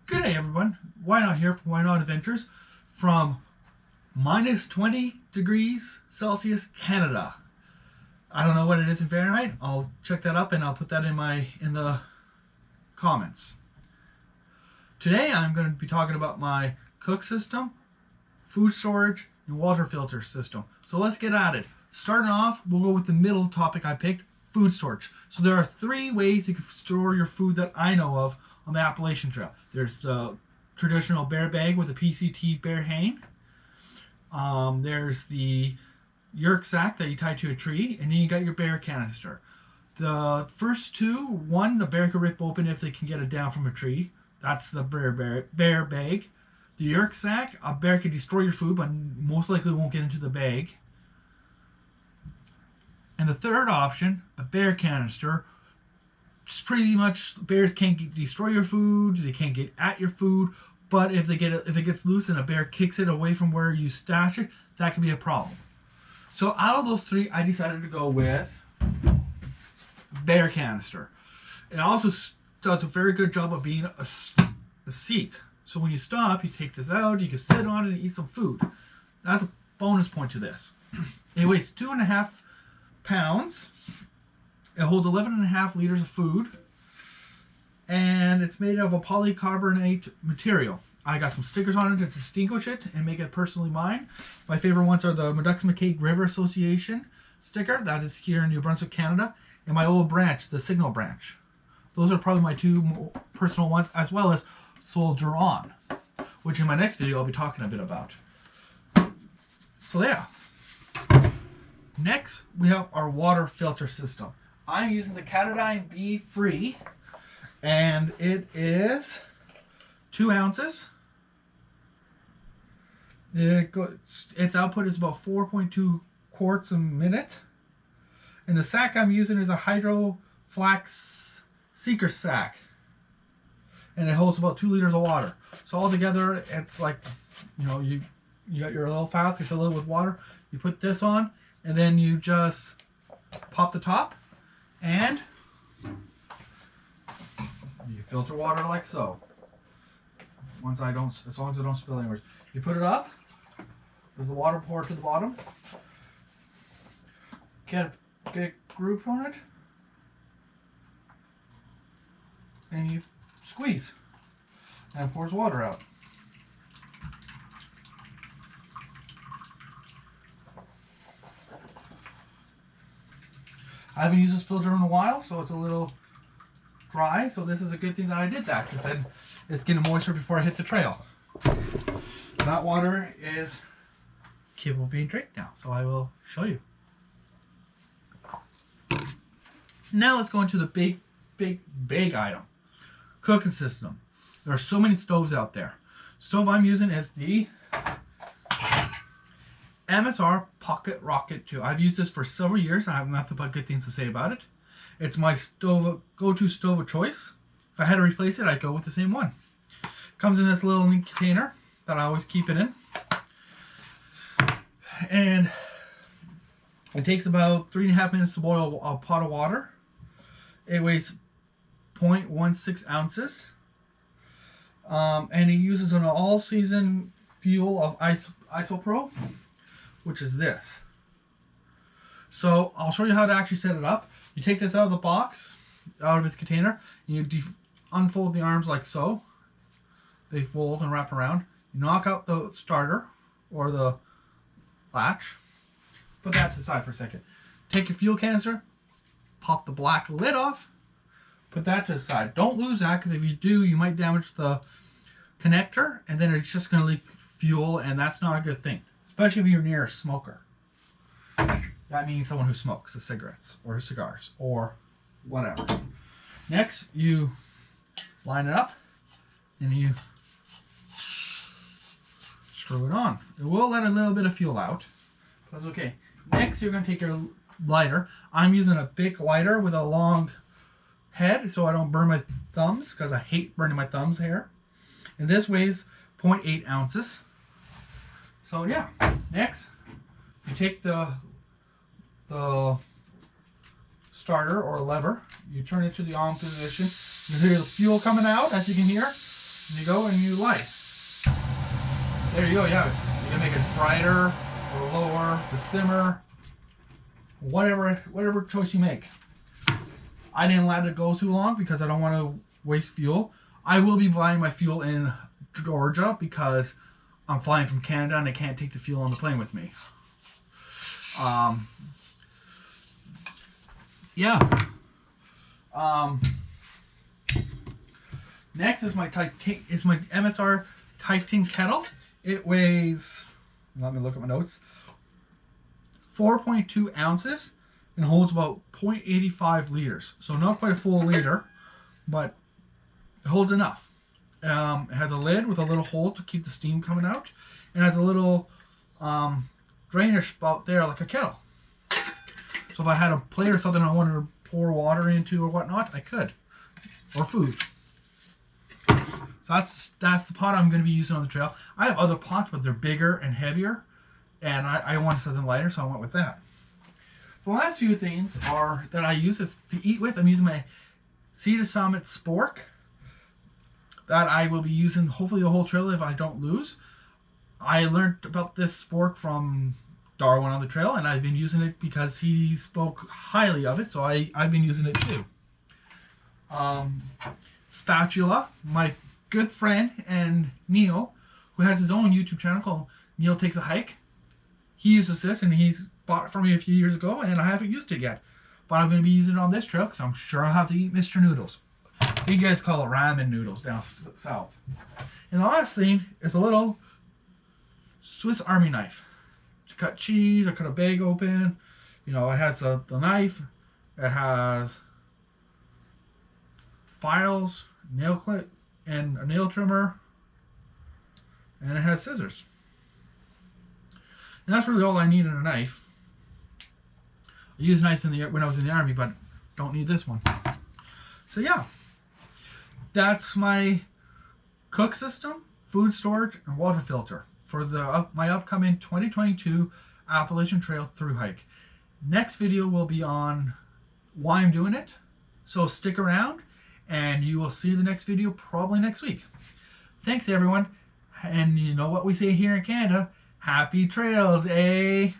Good day, everyone. Why Not here from Why Not Adventures from minus 20 degrees Celsius, Canada. I don't know what it is in Fahrenheit. I'll check that up and I'll put that in the comments. Today I'm going to be talking about my cook system, food storage, and water filter system. So let's get at it. Starting off, we'll go with the middle topic I picked, food storage. So there are three ways you can store your food that I know of on the Appalachian Trail. There's the traditional bear bag with a PCT bear hang. There's the yurk sack that you tie to a tree, and then you got your bear canister. The first two, one, the bear can rip open if they can get it down from a tree. That's the bear bag. The yurk sack, a bear can destroy your food, but most likely won't get into the bag. And the third option, a bear canister. It's pretty much bears can't destroy your food, they can't get at your food, but if it gets loose and a bear kicks it away from where you stash it, that can be a problem. So out of those three, I decided to go with bear canister. It also does a very good job of being a seat. So when you stop, you take this out, you can sit on it and eat some food. That's a bonus point to this. It weighs 2.5 pounds. It holds 11.5 liters of food, and it's made of a polycarbonate material. I got some stickers on it to distinguish it and make it personally mine. My favorite ones are the Meducks-McKay River Association sticker, that is here in New Brunswick, Canada, and my old branch, the Signal branch. Those are probably my two personal ones, as well as Soldier On, which in my next video I'll be talking a bit about. So yeah. Next, we have our water filter system. I'm using the Katadyn Be Free, and it is 2 ounces. Its output is about 4.2 quarts a minute. And the sack I'm using is a Hydro Flax Seeker sack. And it holds about 2 liters of water. So altogether, it's like, you got your little flask, you fill it with water, you put this on, and then you just pop the top, and you filter water like so. As long as I don't spill anywhere. You put it up, there's the water pour to the bottom, get a groove on it, and you squeeze, and it pours water out. I haven't used this filter in a while, so it's a little dry. So this is a good thing that I did that, because then it's getting moisture before I hit the trail. That water is capable of being drank now, so I will show you. Now let's go into the big item. Cooking system. There are so many stoves out there. Stove I'm using is the MSR Pocket Rocket 2. I've used this for several years and I have nothing but good things to say about it. It's my go-to stove of choice. If I had to replace it, I'd go with the same one. Comes in this little neat container that I always keep it in. And it takes about 3.5 minutes to boil a pot of water. It weighs 0.16 ounces. And it uses an all-season fuel of Isopro, which is this. So I'll show you how to actually set it up. You take this out of the box, out of its container, and you unfold the arms like so. They fold and wrap around. You knock out the starter or the latch. Put that to the side for a second. Take your fuel canister, pop the black lid off, put that to the side. Don't lose that, because if you do, you might damage the connector, and then it's just going to leak fuel, and that's not a good thing. Especially if you're near a smoker. That means someone who smokes cigarettes or cigars or whatever. Next, you line it up and you screw it on. It will let a little bit of fuel out. That's okay. Next, you're going to take your lighter. I'm using a big lighter with a long head so I don't burn my thumbs, because I hate burning my thumbs here. And this weighs 0.8 ounces. So yeah, next you take the starter or lever, you turn it to the on position. You hear the fuel coming out, as you can hear. And you go and you light. There you go, yeah. You can make it brighter or lower, the simmer, whatever choice you make. I didn't let it go too long because I don't want to waste fuel. I will be buying my fuel in Georgia because I'm flying from Canada and I can't take the fuel on the plane with me. Next is my MSR Titan kettle. It weighs, let me look at my notes, 4.2 ounces and holds about 0.85 liters. So not quite a full liter, but it holds enough. It has a lid with a little hole to keep the steam coming out, and has a little drainage spout there like a kettle. So if I had a plate or something I wanted to pour water into or whatnot, I could, or food. So that's the pot I'm going to be using on the trail. I have other pots, but they're bigger and heavier, and I wanted something lighter, so I went with that. The last few things are that I use is to eat with. I'm using my Sea to Summit spork that I will be using hopefully the whole trail if I don't lose. I learned about this spork from Darwin on the trail, and I've been using it because he spoke highly of it, so I've been using it too. Spatula, my good friend and Neil, who has his own YouTube channel called Neil Takes a Hike. He uses this, and he's bought it for me a few years ago, and I haven't used it yet. But I'm going to be using it on this trail because I'm sure I'll have to eat Mr. Noodles. You guys call it ramen noodles down south. And the last thing is a little Swiss Army knife to cut cheese or cut a bag open. You know, it has the knife, it has files, nail clip, and a nail trimmer, and it has scissors. And that's really all I need in a knife. I used knives when I was in the army, but don't need this one. So yeah, that's my cook system, food storage, and water filter for my upcoming 2022 Appalachian Trail through hike. Next video will be on why I'm doing it, so stick around and you will see the next video probably next week. Thanks everyone, and you know what we say here in Canada, happy trails, eh?